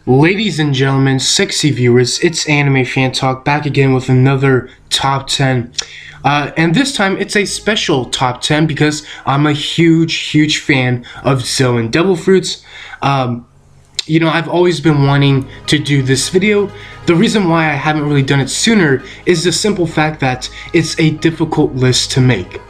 Ladies and gentlemen, sexy viewers, it's Anime Fan Talk back again with another top 10. And this time it's a special top 10 because I'm a huge fan of Zoan Devil Fruits. I've always been wanting to do this video. The reason why I haven't really done it sooner is the simple fact that it's a difficult list to make.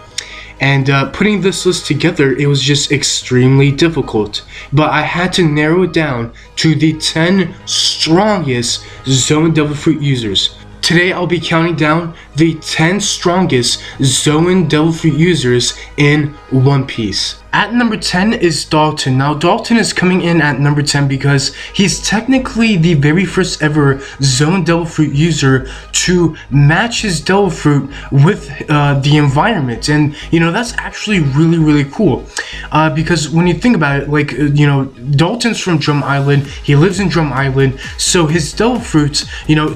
And putting this list together, it was just extremely difficult. But I had to narrow it down to the 10 strongest Zoan Devil Fruit users. Today I'll be counting down the 10 strongest Zoan Devil Fruit users in One Piece. At number 10 is Dalton. Now Dalton is coming in at number 10 because he's technically the very first ever Zoan Devil Fruit user to match his Devil Fruit with the environment, and that's actually really cool because when you think about it, Dalton's from Drum Island, he lives in Drum Island, so his Devil Fruits,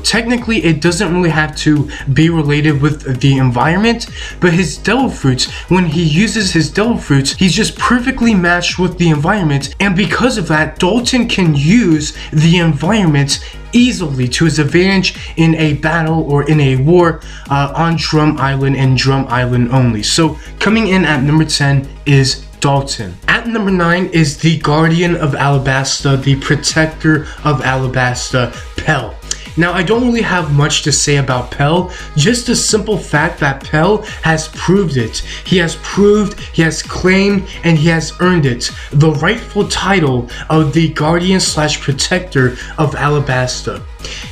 technically it doesn't really have to be related with the environment, but his Devil Fruits, when he uses his Devil Fruits, he's just perfectly matched with the environment, and because of that, Dalton can use the environment easily to his advantage in a battle or in a war on Drum Island and Drum Island only. So coming in at number 10 is Dalton. At number 9 is the Guardian of Alabasta, the Protector of Alabasta, Pell. Now, I don't really have much to say about Pell, just the simple fact that Pell has proved it. He has proved, he has claimed, and he has earned it. The rightful title of the Guardian / Protector of Alabasta.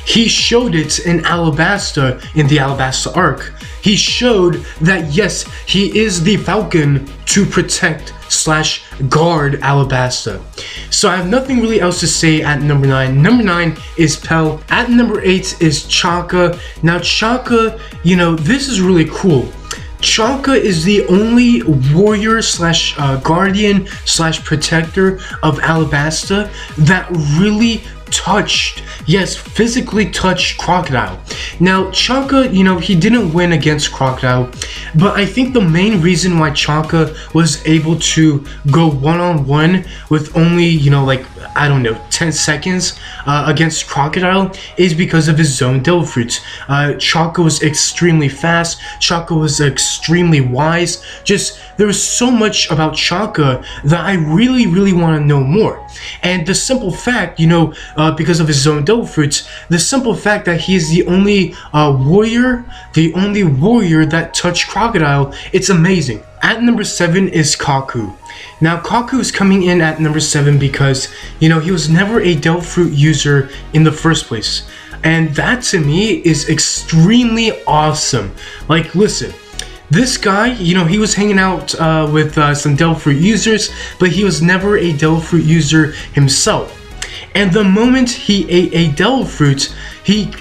He showed it in Alabasta, in the Alabasta arc. He showed that yes, he is the Falcon to protect / guard Alabasta. So I have nothing really else to say at number 9. Number 9 is Pell. At number 8 is Chaka. Now Chaka, this is really cool. Chaka is the only warrior / guardian / protector of Alabasta that really touched, yes, physically touched Crocodile. Now Chaka, he didn't win against Crocodile, but I think the main reason why Chaka was able to go one-on-one with only, 10 seconds against Crocodile is because of his Zoan Devil Fruits. Chaka was extremely fast, Chaka was extremely wise, just there was so much about Chaka that I really want to know more. And the simple fact, because of his Zoan Devil Fruits, the simple fact that he is the only warrior that touched Crocodile, it's amazing. At number 7 is Kaku. Now Kaku is coming in at number 7 because, he was never a Devil Fruit user in the first place. And that to me is extremely awesome. Like, listen, this guy, he was hanging out with some Devil Fruit users, but he was never a Devil Fruit user himself. And the moment he ate a Devil Fruit, he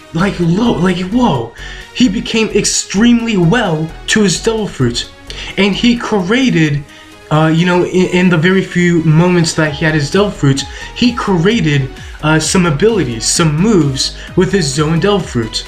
he became extremely well to his Devil Fruit. And he created, in the very few moments that he had his Devil Fruit, he created some abilities, some moves with his Zoan Devil Fruit.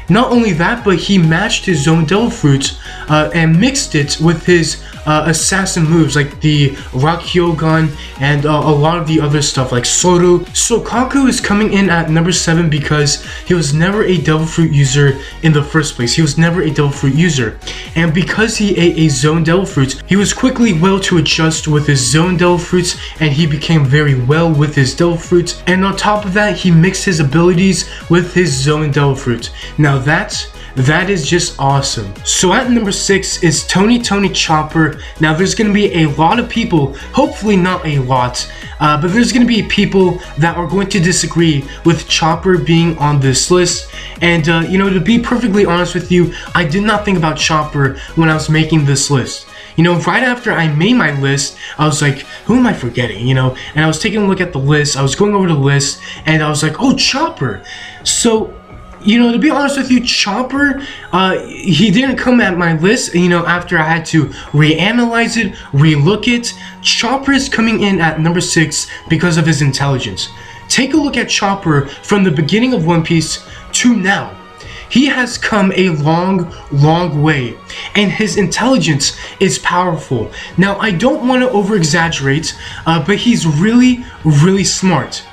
Not only that, but he matched his Zoan Devil Fruit and mixed it with his assassin moves like the Rakyogan and a lot of the other stuff like Soru. So Kaku is coming in at number 7 because he was never a Devil Fruit user in the first place. He was never a Devil Fruit user. And because he ate a Zoan Devil Fruit, he was quickly well to adjust with his Zoan Devil Fruits, and he became very well with his Devil Fruits. And on top of that, he mixed his abilities with his Zoan Devil Fruit. Now that is just awesome. So at number 6 is Tony Chopper. Now there's going to be a lot of people, hopefully not a lot, but there's going to be people that are going to disagree with Chopper being on this list. And to be perfectly honest with you, I did not think about Chopper when I was making this list. Right after I made my list, I was like, who am I forgetting, and I was taking a look at the list, I was going over the list, and I was like, oh, Chopper. So to be honest with you, Chopper, he didn't come at my list, after I had to reanalyze it, relook it. Chopper is coming in at number 6 because of his intelligence. Take a look at Chopper from the beginning of One Piece to now. He has come a long way, and his intelligence is powerful. Now, I don't want to over-exaggerate, but he's really smart.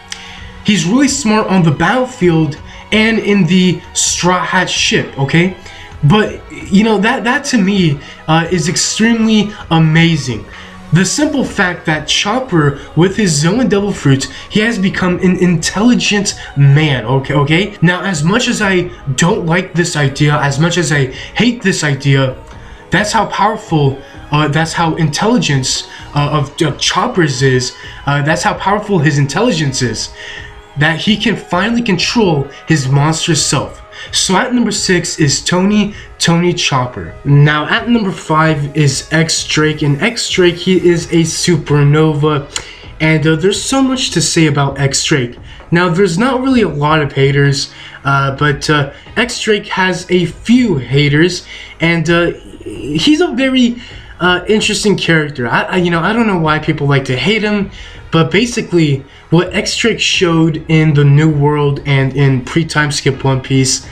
He's really smart on the battlefield and in the Straw Hat ship, okay? But, you know, that to me is extremely amazing. The simple fact that Chopper, with his Zoan Devil Fruit, he has become an intelligent man, okay? Now, as much as I don't like this idea, as much as I hate this idea, that's how powerful, that's how intelligence of Chopper's is, that's how powerful his intelligence is, that he can finally control his monstrous self. So at number 6 is Tony Chopper. Now at number 5 is X Drake, and X Drake, he is a supernova, and there's so much to say about X Drake. Now there's not really a lot of haters, but X Drake has a few haters, and he's a very interesting character. I don't know why people like to hate him, but basically what X Drake showed in the New World and in pre-time skip One Piece,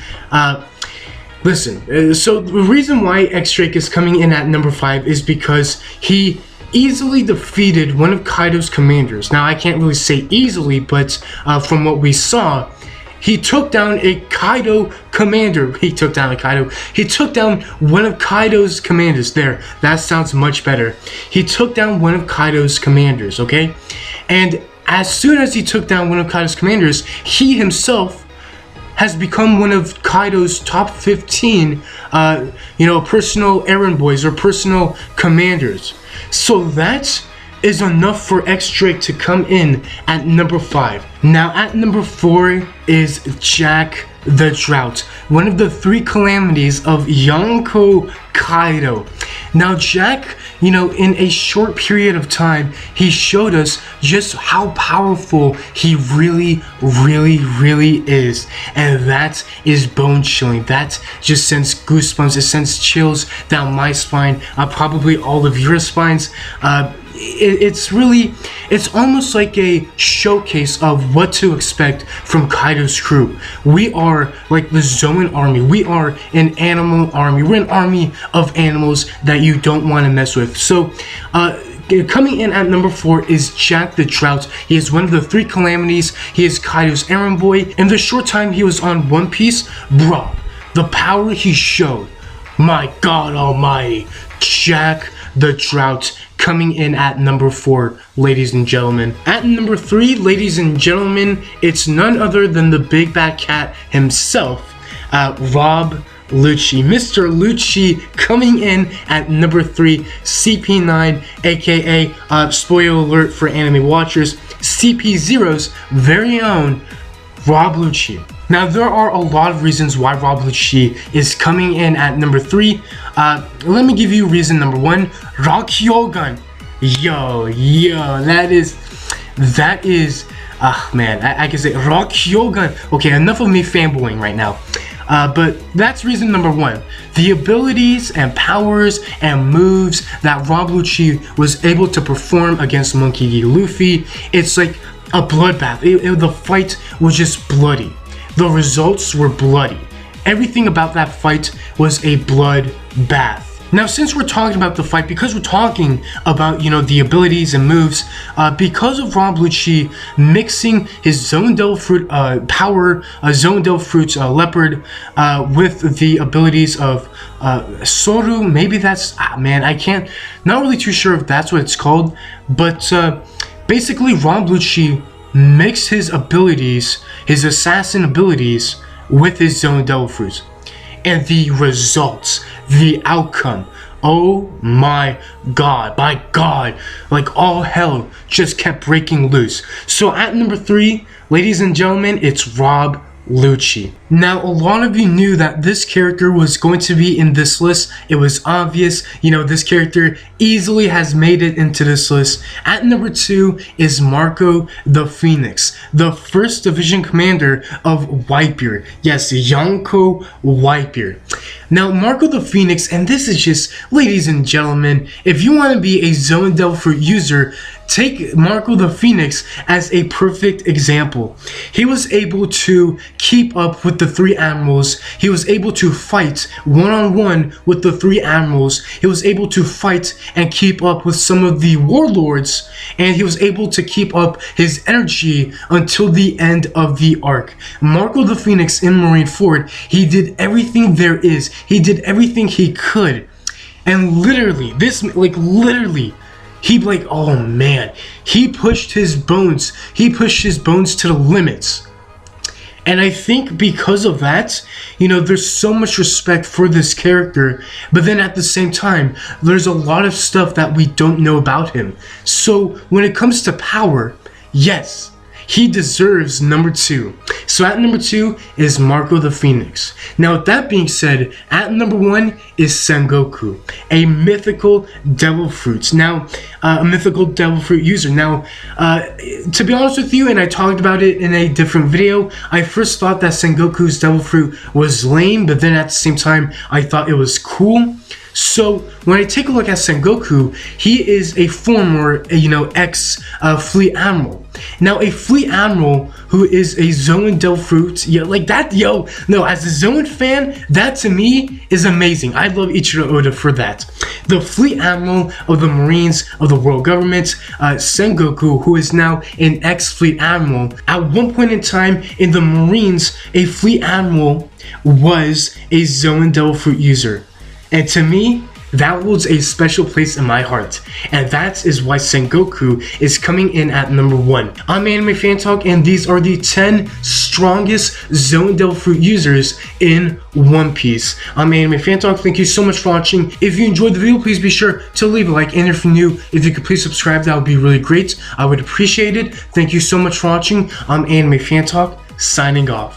listen, so the reason why X Drake is coming in at number 5 is because he easily defeated one of Kaido's commanders. Now I can't really say easily, but from what we saw, he took down a Kaido commander. He took down one of Kaido's commanders. There, that sounds much better. He took down one of Kaido's commanders, okay? And as soon as he took down one of Kaido's commanders, he himself has become one of Kaido's top 15, personal errand boys or personal commanders. So that is enough for X Drake to come in at number 5. Now at number 4 is Jack the Drought, one of the 3 calamities of Yonko Kaido. Now Jack, in a short period of time, he showed us just how powerful he really is, and that is bone chilling. That just sends goosebumps, it sends chills down my spine, probably all of your spines. It's almost like a showcase of what to expect from Kaido's crew. We are like the Zoan army. We are an animal army. We're an army of animals that you don't want to mess with. So coming in at number 4 is Jack the Drought. He is one of the 3 calamities. He is Kaido's errand boy. In the short time he was on One Piece, bruh, the power he showed, my God almighty. Jack the Drought coming in at number 4, ladies and gentlemen. At number 3, ladies and gentlemen, it's none other than the big bad cat himself, Rob Lucci. Mr. Lucci coming in at number 3, CP9, aka, spoiler alert for anime watchers, CP0's very own Rob Lucci. Now there are a lot of reasons why Rob Lucci is coming in at number 3. Let me give you reason number 1. Rock Hyogun. Yo, that is, man, I can say Rock Hyogun. Okay, enough of me fanboying right now. But that's reason number 1. The abilities and powers and moves that Rob Lucci was able to perform against Monkey D. Luffy, it's like a bloodbath. The fight was just bloody. The results were bloody. Everything about that fight was a bloodbath. Now, since we're talking about the fight, because we're talking about, the abilities and moves, because of Rob Lucci mixing his Zoan Devil Fruit power, Zoan Devil Fruit's leopard, with the abilities of Soru, maybe that's, not really too sure if that's what it's called, but basically Rob Lucci mixed his abilities, his assassin abilities, with his Zoan Devil Fruit. And the results, the outcome, oh my God, like all hell just kept breaking loose. So at number 3, ladies and gentlemen, it's Rob Lucci. Now, a lot of you knew that this character was going to be in this list. It was obvious, this character easily has made it into this list. At number 2 is Marco the Phoenix, the 1st Division Commander of Whitebeard. Yes, Yonko Whitebeard. Now, Marco the Phoenix, and this is just, ladies and gentlemen, if you want to be a Zoan Devil Fruit user, take Marco the Phoenix as a perfect example. He was able to keep up with the three admirals. He was able to fight one-on-one with the three admirals. He was able to fight and keep up with some of the warlords, and he was able to keep up his energy until the end of the arc. Marco the Phoenix in Marineford, he did everything there is. He did everything he could. And literally, oh man, he pushed his bones to the limits. And I think because of that, you know, there's so much respect for this character, but then at the same time, there's a lot of stuff that we don't know about him. So when it comes to power, yes, he deserves number 2. So at number 2 is Marco the Phoenix. Now with that being said, at number 1 is Sengoku, a mythical devil fruit. Now, a mythical devil fruit user. Now, to be honest with you, and I talked about it in a different video, I first thought that Sengoku's devil fruit was lame, but then at the same time, I thought it was cool. So when I take a look at Sengoku, he is a former, ex-fleet admiral. Now a fleet admiral who is a Zoan devil fruit, as a Zoan fan, that to me is amazing. I love Ichiro Oda for that. The fleet admiral of the Marines of the world government, Sengoku, who is now an ex-fleet admiral. At one point in time in the Marines, a fleet admiral was a Zoan devil fruit user. And to me, that holds a special place in my heart. And that is why Sengoku is coming in at number 1. I'm Anime Fan Talk, and these are the 10 strongest Zoan devil fruit users in One Piece. I'm Anime Fan Talk. Thank you so much for watching. If you enjoyed the video, please be sure to leave a like. And if you're new, if you could please subscribe, that would be really great. I would appreciate it. Thank you so much for watching. I'm Anime Fan Talk, signing off.